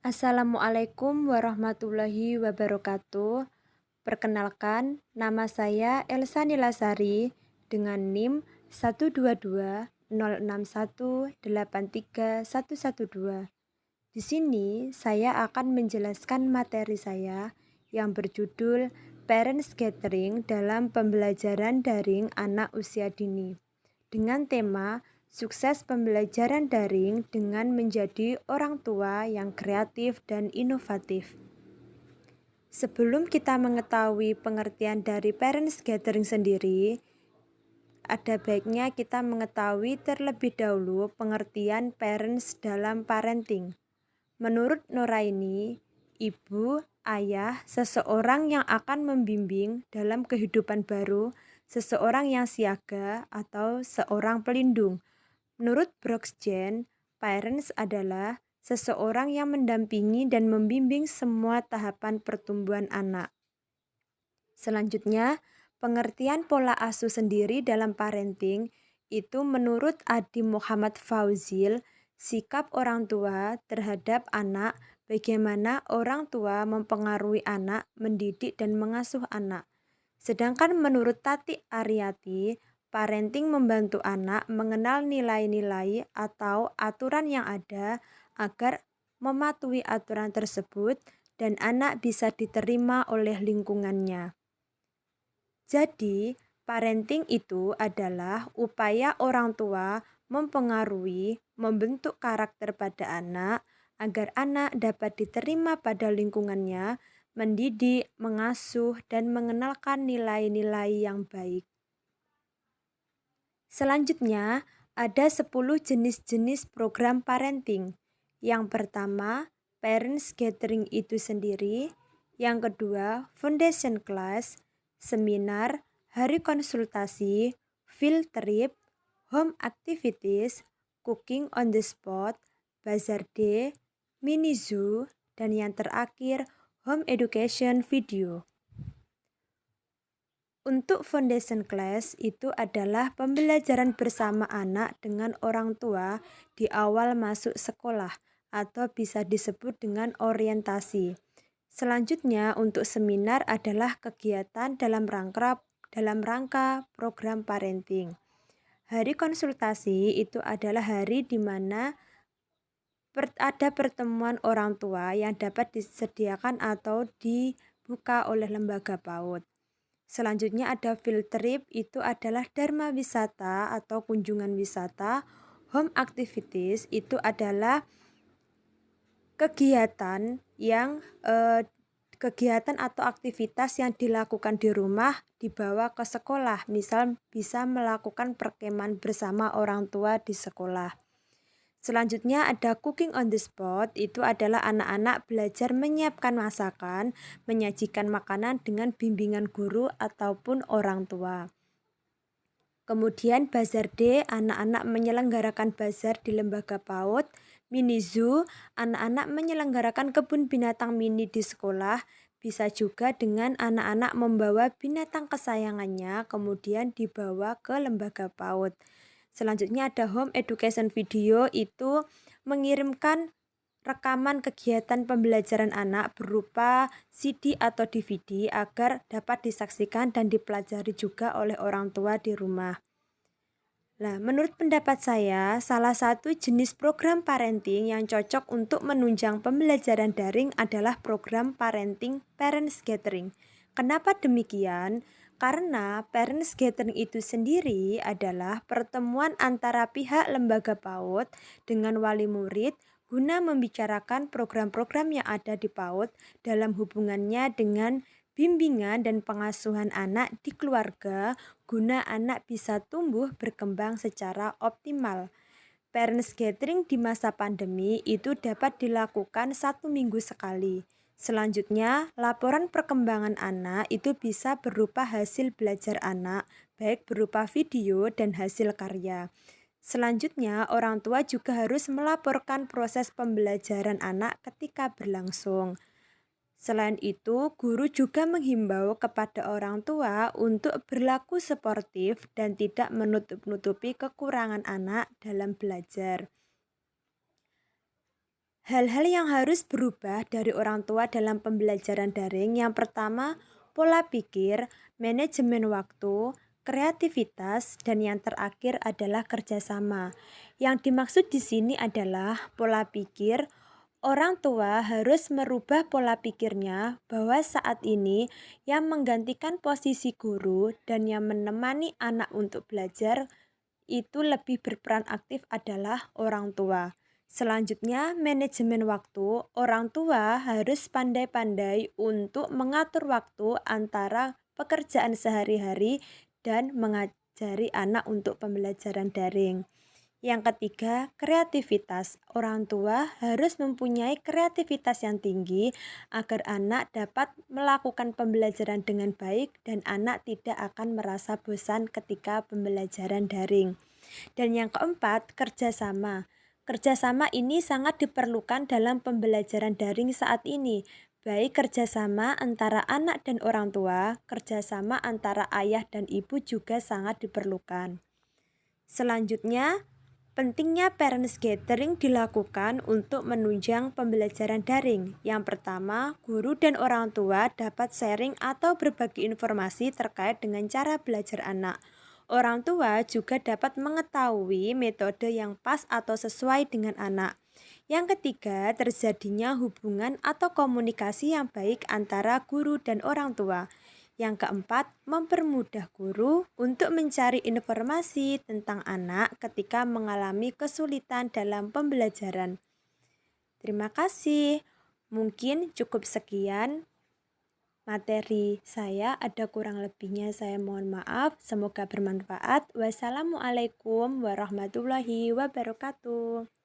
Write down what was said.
Assalamualaikum warahmatullahi wabarakatuh. Perkenalkan, nama saya Elsa Nilasari dengan NIM 12206183112. Di sini saya akan menjelaskan materi saya yang berjudul Parents Gathering dalam pembelajaran daring anak usia dini dengan tema sukses pembelajaran daring dengan menjadi orang tua yang kreatif dan inovatif. Sebelum kita mengetahui pengertian dari parents gathering sendiri, ada baiknya kita mengetahui terlebih dahulu pengertian parents dalam parenting. Menurut Noraini, ibu, ayah, seseorang yang akan membimbing dalam kehidupan baru, seseorang yang siaga atau seorang pelindung. Menurut Broxgen, parents adalah seseorang yang mendampingi dan membimbing semua tahapan pertumbuhan anak. Selanjutnya, pengertian pola asuh sendiri dalam parenting itu menurut Adi Muhammad Fauzil, sikap orang tua terhadap anak, bagaimana orang tua mempengaruhi anak, mendidik dan mengasuh anak. Sedangkan menurut Tati Aryati, parenting membantu anak mengenal nilai-nilai atau aturan yang ada agar mematuhi aturan tersebut dan anak bisa diterima oleh lingkungannya. Jadi, parenting itu adalah upaya orang tua mempengaruhi, membentuk karakter pada anak agar anak dapat diterima pada lingkungannya, mendidik, mengasuh, dan mengenalkan nilai-nilai yang baik. Selanjutnya, ada 10 jenis-jenis program parenting. Yang pertama, Parents Gathering itu sendiri. Yang kedua, Foundation Class, seminar, hari konsultasi, field trip, home activities, cooking on the spot, bazar day, mini zoo, dan yang terakhir, home education video. Untuk foundation class itu adalah pembelajaran bersama anak dengan orang tua di awal masuk sekolah atau bisa disebut dengan orientasi. Selanjutnya untuk seminar adalah kegiatan dalam rangka program parenting. Hari konsultasi itu adalah hari di mana ada pertemuan orang tua yang dapat disediakan atau dibuka oleh lembaga PAUD. Selanjutnya ada field trip, itu adalah dharma wisata atau kunjungan wisata. Home activities itu adalah kegiatan atau aktivitas yang dilakukan di rumah dibawa ke sekolah. Misal bisa melakukan perkemahan bersama orang tua di sekolah. Selanjutnya ada cooking on the spot, itu adalah anak-anak belajar menyiapkan masakan, menyajikan makanan dengan bimbingan guru ataupun orang tua. Kemudian bazar day, anak-anak menyelenggarakan bazar di lembaga PAUD. Mini zoo, anak-anak menyelenggarakan kebun binatang mini di sekolah. Bisa juga dengan anak-anak membawa binatang kesayangannya kemudian dibawa ke lembaga PAUD. Selanjutnya ada home education video, itu mengirimkan rekaman kegiatan pembelajaran anak berupa CD atau DVD agar dapat disaksikan dan dipelajari juga oleh orang tua di rumah. Nah, menurut pendapat saya, salah satu jenis program parenting yang cocok untuk menunjang pembelajaran daring adalah program parenting Parents Gathering. Kenapa demikian? Karena Parents Gathering itu sendiri adalah pertemuan antara pihak lembaga PAUD dengan wali murid guna membicarakan program-program yang ada di PAUD dalam hubungannya dengan bimbingan dan pengasuhan anak di keluarga guna anak bisa tumbuh berkembang secara optimal. Parents gathering di masa pandemi itu dapat dilakukan 1 minggu sekali. Selanjutnya, laporan perkembangan anak itu bisa berupa hasil belajar anak, baik berupa video dan hasil karya. Selanjutnya, orang tua juga harus melaporkan proses pembelajaran anak ketika berlangsung. Selain itu, guru juga menghimbau kepada orang tua untuk berlaku sportif dan tidak menutup-nutupi kekurangan anak dalam belajar. Hal-hal yang harus berubah dari orang tua dalam pembelajaran daring, yang pertama, pola pikir, manajemen waktu, kreativitas, dan yang terakhir adalah kerjasama. Yang dimaksud di sini adalah pola pikir. Orang tua harus merubah pola pikirnya bahwa saat ini yang menggantikan posisi guru dan yang menemani anak untuk belajar itu lebih berperan aktif adalah orang tua. Selanjutnya, manajemen waktu. Orang tua harus pandai-pandai untuk mengatur waktu antara pekerjaan sehari-hari dan mengajari anak untuk pembelajaran daring. Yang ketiga, kreativitas. Orang tua harus mempunyai kreativitas yang tinggi agar anak dapat melakukan pembelajaran dengan baik dan anak tidak akan merasa bosan ketika pembelajaran daring. Dan yang keempat, kerjasama. Kerjasama ini sangat diperlukan dalam pembelajaran daring saat ini, baik kerjasama antara anak dan orang tua, kerjasama antara ayah dan ibu juga sangat diperlukan. Selanjutnya, pentingnya parents gathering dilakukan untuk menunjang pembelajaran daring. Yang pertama, guru dan orang tua dapat sharing atau berbagi informasi terkait dengan cara belajar anak. Orang tua juga dapat mengetahui metode yang pas atau sesuai dengan anak. Yang ketiga, terjadinya hubungan atau komunikasi yang baik antara guru dan orang tua. Yang keempat, mempermudah guru untuk mencari informasi tentang anak ketika mengalami kesulitan dalam pembelajaran. Terima kasih. Mungkin cukup sekian materi saya, ada kurang lebihnya saya mohon maaf. Semoga bermanfaat. Wassalamualaikum warahmatullahi wabarakatuh.